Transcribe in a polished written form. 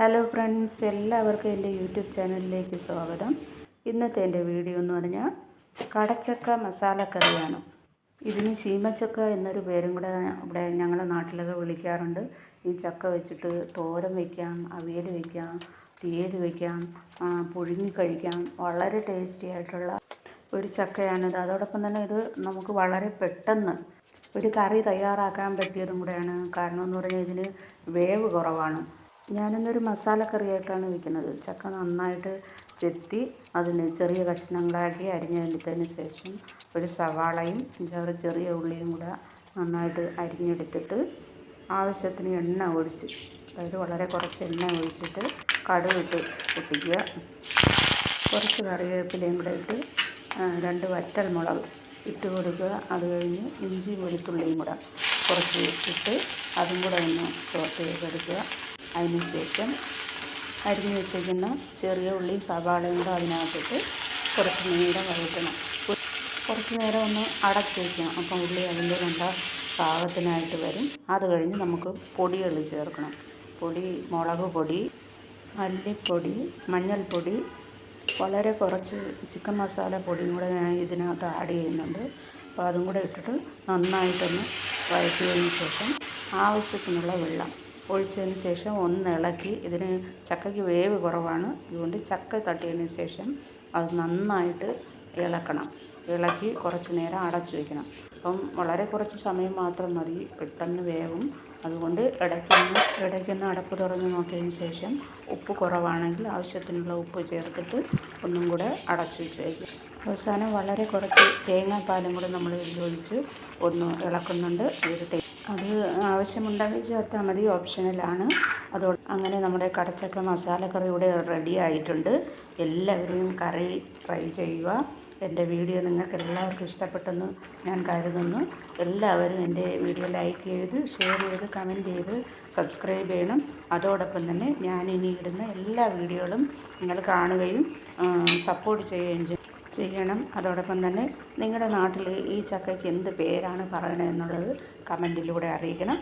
Hello friends, എല്ലാവർക്കും എൻ്റെ YouTube ചാനലിലേക്ക് സ്വാഗതം. ഇന്നത്തെ എൻ്റെ വീഡിയോ എന്ന് പറഞ്ഞാൽ കടച്ചക്ക മസാലക്കറിയാണ്. ഇതിന് ചീമച്ചക്ക എന്നൊരു പേരും കൂടെ ഇവിടെ ഞങ്ങളുടെ നാട്ടിലൊക്കെ വിളിക്കാറുണ്ട്. ഈ ചക്ക വെച്ചിട്ട് തോരൻ വയ്ക്കാം, അവിയൽ വയ്ക്കാം, തീയൽ വയ്ക്കാം, പുഴുങ്ങി കഴിക്കാം. വളരെ ടേസ്റ്റി ആയിട്ടുള്ള ഒരു ചക്കയാണിത്. അതോടൊപ്പം തന്നെ ഇത് നമുക്ക് വളരെ പെട്ടെന്ന് ഒരു കറി തയ്യാറാക്കാൻ പറ്റിയതും കൂടെയാണ്. കാരണം എന്ന് പറഞ്ഞാൽ ഇതിന് വേവ് കുറവാണ്. ഞാനിന്നൊരു മസാലക്കറിയായിട്ടാണ് വയ്ക്കുന്നത്. ചക്ക നന്നായിട്ട് ചെത്തി അതിന് ചെറിയ കഷ്ണങ്ങളാക്കി അരിഞ്ഞെടുത്തതിന് ശേഷം ഒരു സവാളയും ചെറിയ ഉള്ളിയും കൂടെ നന്നായിട്ട് അരിഞ്ഞെടുത്തിട്ട് ആവശ്യത്തിന് എണ്ണ ഒഴിച്ച്, അതായത് വളരെ കുറച്ച് എണ്ണ ഒഴിച്ചിട്ട് കടുകിട്ട് പൊട്ടിക്കുക. കുറച്ച് കറിവേപ്പിലയും കൂടെ ഇട്ട് 2 വറ്റൽ മുളക് ഇട്ട് കൊടുക്കുക. അത് കഴിഞ്ഞ് ഇഞ്ചി വെളുത്തുള്ളിയും കൂടെ കുറച്ച് ഇട്ട് അതും കൂടെ ഒന്ന് സോട്ട് ചെയ്തെടുക്കുക. അതിനുശേഷം അരിഞ്ഞ് വെച്ചിരിക്കുന്ന ചെറിയ ഉള്ളിയും സവാളയും കൂടെ അതിനകത്തിട്ട് കുറച്ച് നേരം വഴറ്റണം. കുറച്ച് നേരം ഒന്ന് അടച്ച് വയ്ക്കണം. അപ്പം ഉള്ളി അതിൻ്റെ പാകത്തിനായിട്ട് വരും. അത് കഴിഞ്ഞ് നമുക്ക് പൊടികൾ ചേർക്കണം. മുളക് പൊടി, മല്ലിപ്പൊടി, മഞ്ഞൾപ്പൊടി, വളരെ കുറച്ച് ചിക്കൻ മസാല പൊടിയും കൂടെ ഞാൻ ഇതിനകത്ത് ആഡ് ചെയ്യുന്നുണ്ട്. അപ്പോൾ അതും കൂടെ ഇട്ടിട്ട് നന്നായിട്ടൊന്ന് വഴറ്റിയതിന് ശേഷം ആവശ്യത്തിനുള്ള വെള്ളം ഒഴിച്ചതിന് ശേഷം ഒന്ന് ഇളക്കി. ഇതിന് ചക്കയ്ക്ക് വേവ് കുറവാണ്, അതുകൊണ്ട് ചക്ക തട്ടിയതിന് ശേഷം അത് നന്നായിട്ട് ഇളക്കി കുറച്ച് നേരം അടച്ചു വയ്ക്കണം. അപ്പം വളരെ കുറച്ച് സമയം മാത്രം മതി, പെട്ടെന്ന് വേവും. അതുകൊണ്ട് ഇടയ്ക്കൊന്ന് അടപ്പ് തുറന്ന് നോക്കിയതിന് ശേഷം ഉപ്പ് കുറവാണെങ്കിൽ ആവശ്യത്തിനുള്ള ഉപ്പ് ചേർത്തിട്ട് ഒന്നും കൂടെ അടച്ചു വെച്ച് വയ്ക്കും. അവസാനം വളരെ കുറച്ച് തേങ്ങാപ്പാലും കൂടെ നമ്മൾ ഉപയോഗിച്ച് ഒന്ന് ഇളക്കുന്നുണ്ട്. അത് ആവശ്യമുണ്ടെങ്കിൽ ചേർത്താൽ മതി, ഓപ്ഷണലാണ്. അങ്ങനെ നമ്മുടെ കടച്ചക്ക മസാലക്കറി ഇവിടെ റെഡി ആയിട്ടുണ്ട്. എല്ലാവരും കറി ട്രൈ ചെയ്യുക. എൻ്റെ വീഡിയോ നിങ്ങൾക്ക് എല്ലാവർക്കും ഇഷ്ടപ്പെട്ടെന്ന് ഞാൻ കരുതുന്നു. എല്ലാവരും എൻ്റെ വീഡിയോ ലൈക്ക് ചെയ്ത്, ഷെയർ ചെയ്ത്, കമൻറ്റ് ചെയ്ത് സബ്സ്ക്രൈബ് ചെയ്യണം. അതോടൊപ്പം തന്നെ ഞാനിനി ഇടുന്ന എല്ലാ വീഡിയോകളും നിങ്ങൾ കാണുകയും സപ്പോർട്ട് ചെയ്യുകയും ചെയ്യണം. അതോടൊപ്പം തന്നെ നിങ്ങളുടെ നാട്ടിൽ ഈ ചക്കയ്ക്ക് എന്ത് പേരാണ് പറയണതെന്നുള്ളത് കമൻറ്റിലൂടെ അറിയിക്കണം.